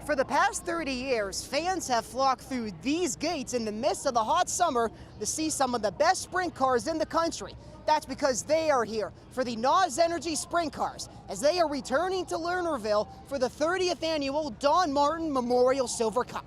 For the past 30 years, fans have flocked through these gates in the midst of the hot summer to see some of the best sprint cars in the country. That's because they are here for the Nantz Energy Sprint Cars, as they are returning to Lernerville for the 30th annual Don Martin Memorial Silver Cup.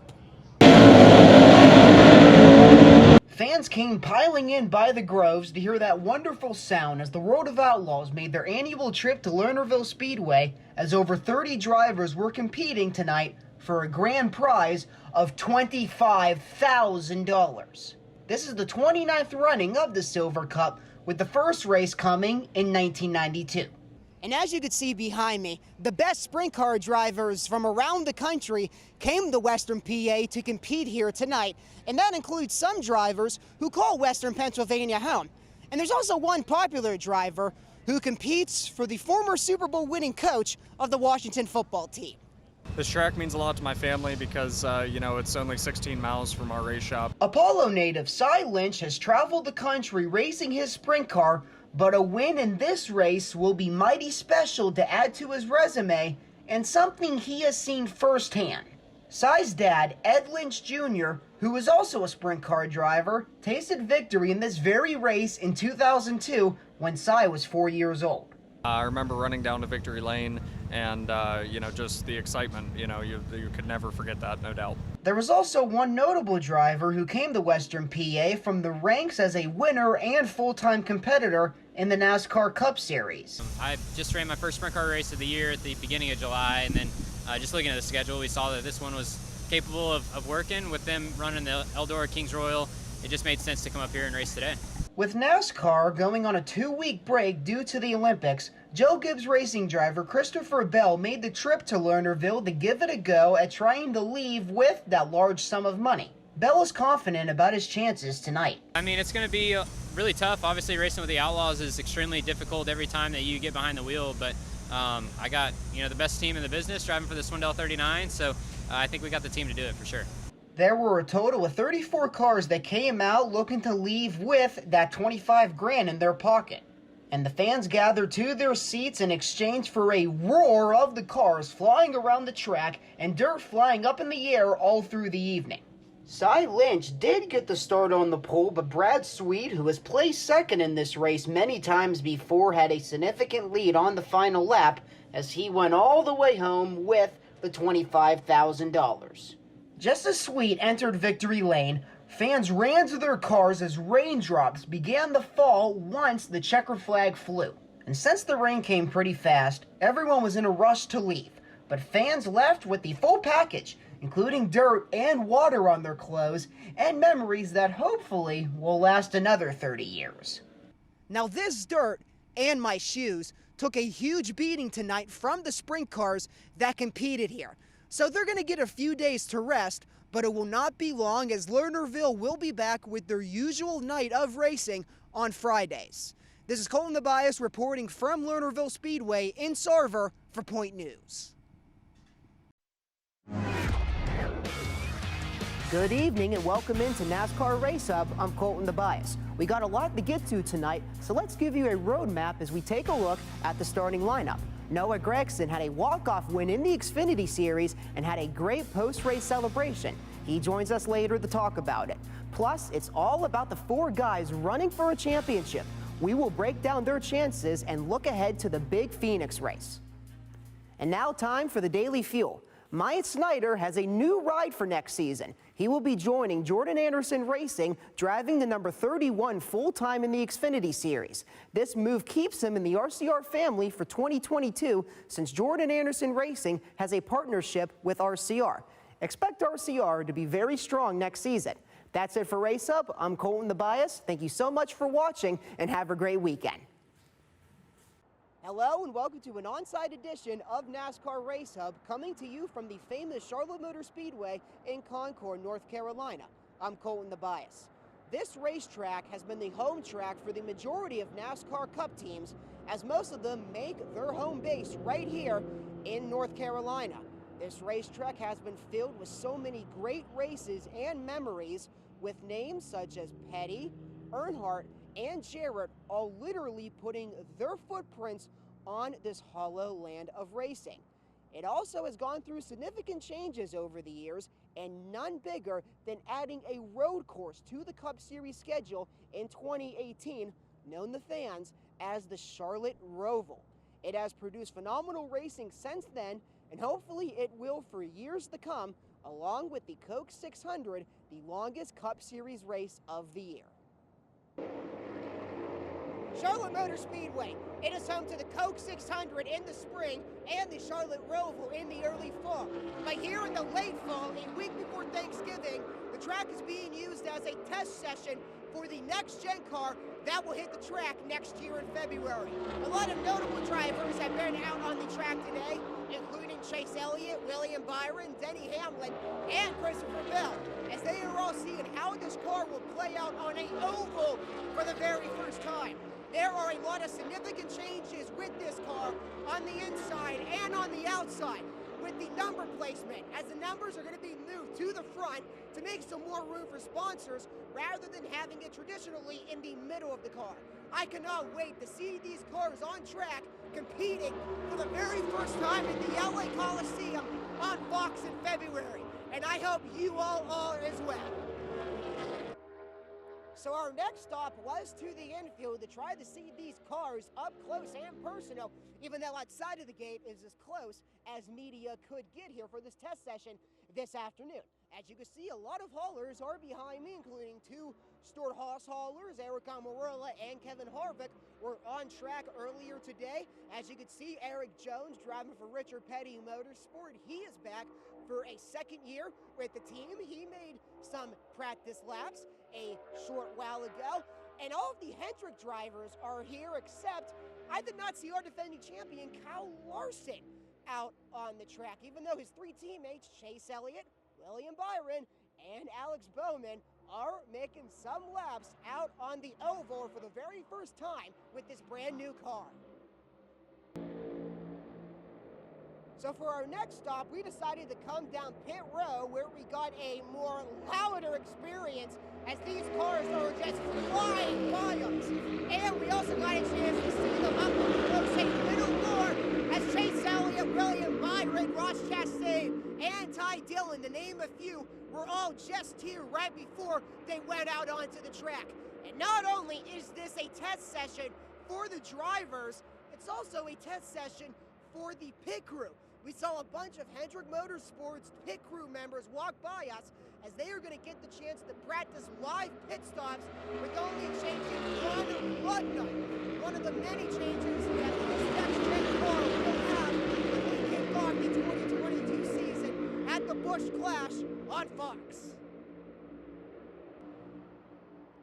Fans came piling in by the groves to hear that wonderful sound as the World of Outlaws made their annual trip to Lernerville Speedway, as over 30 drivers were competing tonight for a grand prize of $25,000. This is the 29th running of the Silver Cup, with the first race coming in 1992. And as you can see behind me, the best sprint car drivers from around the country came to Western PA to compete here tonight, and that includes some drivers who call Western Pennsylvania home. And there's also one popular driver who competes for the former Super Bowl winning coach of the Washington football team. This track means a lot to my family because, it's only 16 miles from our race shop. Apollo native Cy Lynch has traveled the country racing his sprint car, but a win in this race will be mighty special to add to his resume and something he has seen firsthand. Cy's dad, Ed Lynch Jr., who is also a sprint car driver, tasted victory in this very race in 2002 when Cy was 4 years old. I remember running down to Victory Lane and, just the excitement, you could never forget that, no doubt. There was also one notable driver who came to Western PA from the ranks as a winner and full-time competitor in the NASCAR Cup Series. I just ran my first sprint car race of the year at the beginning of July, and then just looking at the schedule, we saw that this one was capable of working. With them running the Eldora Kings Royal, it just made sense to come up here and race today. With NASCAR going on a 2-week break due to the Olympics, Joe Gibbs Racing driver Christopher Bell made the trip to Lernerville to give it a go at trying to leave with that large sum of money. Bell is confident about his chances tonight. I mean, it's going to be really tough. Obviously, racing with the Outlaws is extremely difficult every time that you get behind the wheel, but I got the best team in the business driving for the Swindell 39, so I think we got the team to do it for sure. There were a total of 34 cars that came out looking to leave with that 25 grand in their pocket. And the fans gathered to their seats in exchange for a roar of the cars flying around the track and dirt flying up in the air all through the evening. Cy Lynch did get the start on the pole, but Brad Sweet, who has placed second in this race many times before, had a significant lead on the final lap as he went all the way home with the $25,000. Just as Sweet entered victory lane, fans ran to their cars as raindrops began to fall once the checker flag flew. And since the rain came pretty fast, everyone was in a rush to leave. But fans left with the full package, including dirt and water on their clothes, and memories that hopefully will last another 30 years. Now this dirt and my shoes took a huge beating tonight from the sprint cars that competed here. So they're going to get a few days to rest, but it will not be long as Lernerville will be back with their usual night of racing on Fridays. This is Colton DeBiase reporting from Lernerville Speedway in Sarver for Point News. Good evening and welcome into NASCAR Race Hub. I'm Colton DeBiase. We got a lot to get to tonight, so let's give you a roadmap as we take a look at the starting lineup. Noah Gregson had a walk-off win in the Xfinity Series and had a great post-race celebration. He joins us later to talk about it. Plus, it's all about the 4 guys running for a championship. We will break down their chances and look ahead to the big Phoenix race. And now time for the Daily Fuel. Myatt Snyder has a new ride for next season. He will be joining Jordan Anderson Racing, driving the number 31 full-time in the Xfinity Series. This move keeps him in the RCR family for 2022, since Jordan Anderson Racing has a partnership with RCR. Expect RCR to be very strong next season. That's it for Race Hub. I'm Colton DeBiase. Thank you so much for watching, and have a great weekend. Hello and welcome to an on-site edition of NASCAR Race Hub, coming to you from the famous Charlotte Motor Speedway in Concord, North Carolina. I'm Colton DeBiase. This racetrack has been the home track for the majority of NASCAR Cup teams, as most of them make their home base right here in North Carolina. This racetrack has been filled with so many great races and memories, with names such as Petty, Earnhardt, and Jarrett all literally putting their footprints on this hollow land of racing. It also has gone through significant changes over the years, and none bigger than adding a road course to the Cup Series schedule in 2018, known to fans as the Charlotte Roval. It has produced phenomenal racing since then, and hopefully it will for years to come, along with the Coke 600, the longest Cup Series race of the year. Charlotte Motor Speedway. It is home to the Coke 600 in the spring and the Charlotte Roval in the early fall. But here in the late fall, a week before Thanksgiving, the track is being used as a test session for the next-gen car that will hit the track next year in February. A lot of notable drivers have been out on the track today, including Chase Elliott, William Byron, Denny Hamlin, and Christopher Bell, as they are all seeing how this car will play out on an oval for the very first time. There are a lot of significant changes with this car on the inside and on the outside with the number placement, as the numbers are going to be moved to the front to make some more room for sponsors rather than having it traditionally in the middle of the car. I cannot wait to see these cars on track competing for the very first time at the LA Coliseum on Fox in February, and I hope you all are as well. So our next stop was to the infield to try to see these cars up close and personal, even though outside of the gate is as close as media could get here for this test session this afternoon. As you can see, a lot of haulers are behind me, including two Stewart Haas haulers, Eric Almirola and Kevin Harvick, were on track earlier today. As you can see, Eric Jones driving for Richard Petty Motorsport. He is back for a second year with the team. He made some practice laps a short while ago. And all of the Hendrick drivers are here, except I did not see our defending champion, Kyle Larson, out on the track, even though his three teammates, Chase Elliott, William Byron, and Alex Bowman, are making some laps out on the oval for the very first time with this brand new car. So for our next stop, we decided to come down pit row, where we got a more louder experience as these cars are just flying by us. And we also got a chance to see them up close a little more as Chase Elliott, William Byron, Ross Chastain, and Ty Dillon, to name a few, were all just here right before they went out onto the track. And not only is this a test session for the drivers, it's also a test session for the pit crew. We saw a bunch of Hendrick Motorsports pit crew members walk by us as they are going to get the chance to practice live pit stops with only changing one lug nut. One of the many changes that this next-gen car will have when we kick off the 2022 season at the Busch Clash on Fox.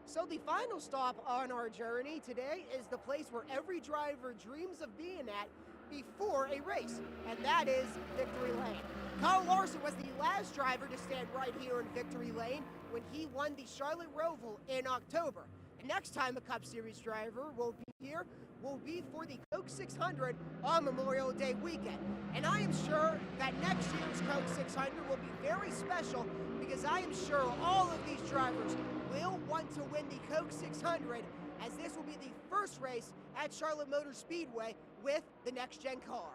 So the final stop on our journey today is the place where every driver dreams of being at before a race, and that is Victory Lane. Kyle Larson was the last driver to stand right here in Victory Lane when he won the Charlotte Roval in October. The next time a Cup Series driver will be here will be for the Coke 600 on Memorial Day weekend. And I am sure that next year's Coke 600 will be very special, because I am sure all of these drivers will want to win the Coke 600, as this will be the first race at Charlotte Motor Speedway with the next-gen car.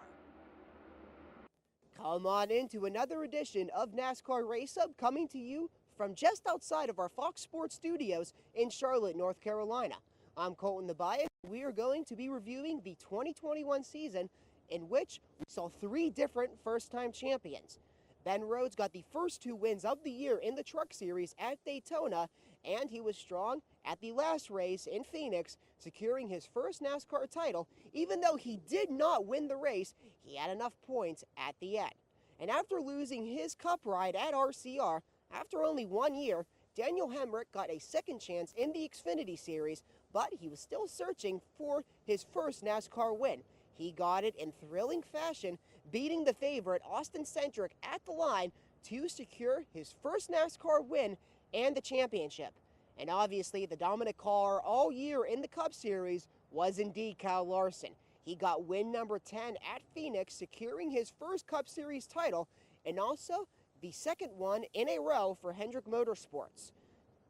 Come on into another edition of NASCAR Race Hub, coming to you from just outside of our Fox Sports studios in Charlotte, North Carolina. I'm Colton DeBiase. We are going to be reviewing the 2021 season, in which we saw three different first-time champions. Ben Rhodes got the first two wins of the year in the Truck Series at Daytona, and he was strong at the last race in Phoenix, securing his first NASCAR title. Even though he did not win the race, he had enough points at the end. And after losing his Cup ride at RCR, after only 1 year, Daniel Hemrick got a second chance in the Xfinity Series, but he was still searching for his first NASCAR win. He got it in thrilling fashion, beating the favorite Austin Cindric at the line to secure his first NASCAR win and the championship. And obviously, the dominant car all year in the Cup Series was indeed Kyle Larson. He got win number 10 at Phoenix, securing his first Cup Series title, and also the second one in a row for Hendrick Motorsports.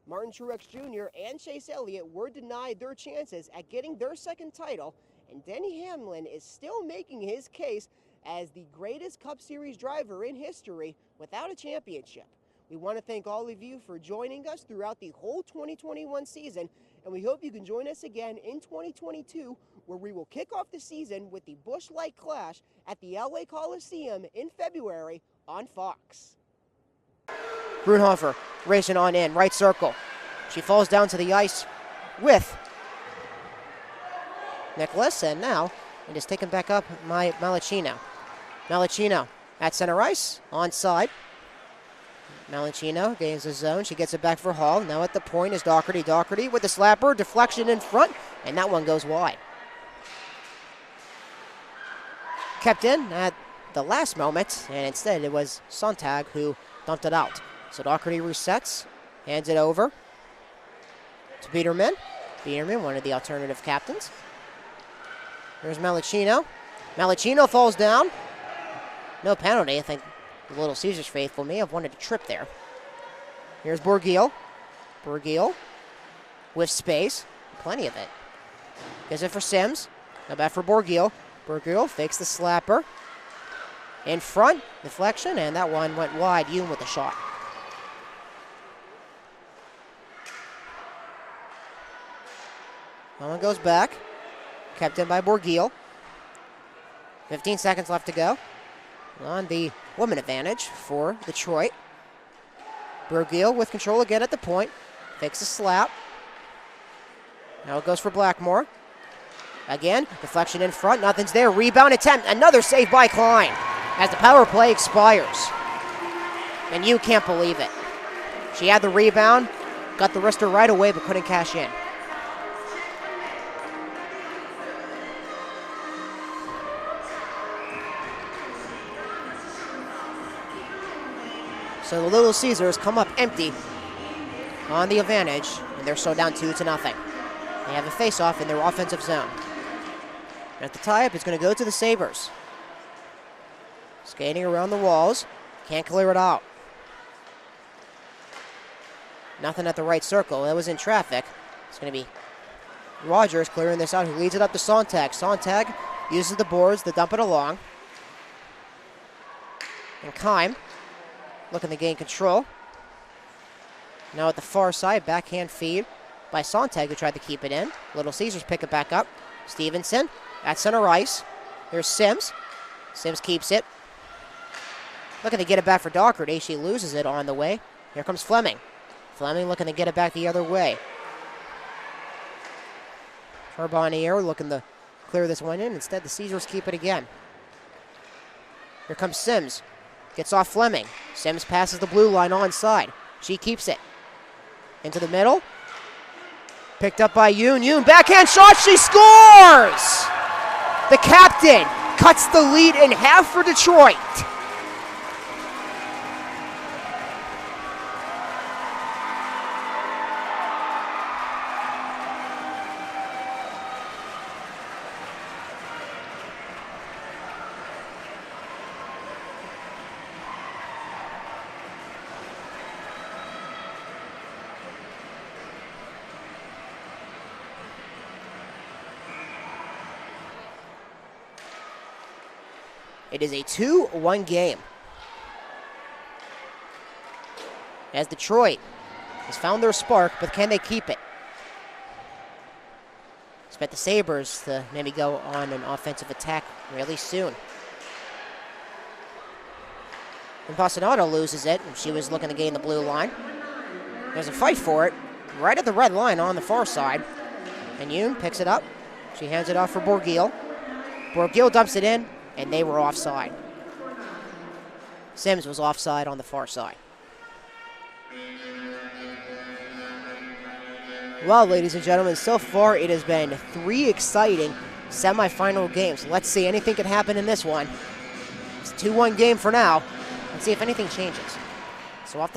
Martin Truex Jr. and Chase Elliott were denied their chances at getting their second title, and Denny Hamlin is still making his case as the greatest Cup Series driver in history without a championship. We want to thank all of you for joining us throughout the whole 2021 season, and we hope you can join us again in 2022, where we will kick off the season with the Busch Light Clash at the LA Coliseum in February on Fox. Brunhofer racing on in, right circle. She falls down to the ice with Nicholas, and now it is taken back up by Malachino. Malachino at center ice, onside. Malachino gains the zone. She gets it back for Hall. Now at the point is Doherty. Doherty with the slapper, deflection in front, and that one goes wide. Kept in at the last moment, and instead it was Sontag who dumped it out. So Doherty resets, hands it over to Peterman. Peterman, one of the alternative captains. There's Malachino. Malachino falls down. No penalty. I think the Little Caesars faithful may have wanted to trip there. Here's Borgil. Borgil with space. Plenty of it. Gives it for Sims. Now back for Borgil. Borgil fakes the slapper. In front. Deflection. And that one went wide. Yoon with the shot. That one goes back. Kept in by Borgil. 15 seconds left to go. On the woman advantage for Detroit. Borgil with control again at the point. Fakes a slap. Now it goes for Blackmore. Again, deflection in front. Nothing's there. Rebound attempt. Another save by Klein as the power play expires. And you can't believe it. She had the rebound, got the wrister right away, but couldn't cash in. So the Little Caesars come up empty on the advantage, and they're so down 2-0. They have a face-off in their offensive zone. At the tie-up, it's going to go to the Sabres. Skating around the walls, can't clear it out. Nothing at the right circle. That was in traffic. It's going to be Rogers clearing this out, who leads it up to Sontag. Sontag uses the boards to dump it along. And Keim looking to gain control. Now at the far side, backhand feed by Sontag, who tried to keep it in. Little Caesars pick it back up. Stevenson at center ice. There's Sims. Sims keeps it. Looking to get it back for Doherty. She loses it on the way. Here comes Fleming. Fleming looking to get it back the other way. Charbonnier looking to clear this one in. Instead, the Caesars keep it again. Here comes Sims. Gets off Fleming. Sims passes the blue line onside. She keeps it. Into the middle. Picked up by Yoon. Yoon, backhand shot. She scores! The captain cuts the lead in half for Detroit. It is a 2-1 game, as Detroit has found their spark, but can they keep it? Expect the Sabres to maybe go on an offensive attack really soon. And Passanado loses it. She was looking to gain the blue line. There's a fight for it right at the red line on the far side. And Yoon picks it up. She hands it off for Borgil. Borgil dumps it in, and they were offside. Sims was offside on the far side. Well, ladies and gentlemen, so far it has been 3 exciting semifinal games. Let's see, anything can happen in this one. It's a 2-1 game for now. Let's see if anything changes. So off the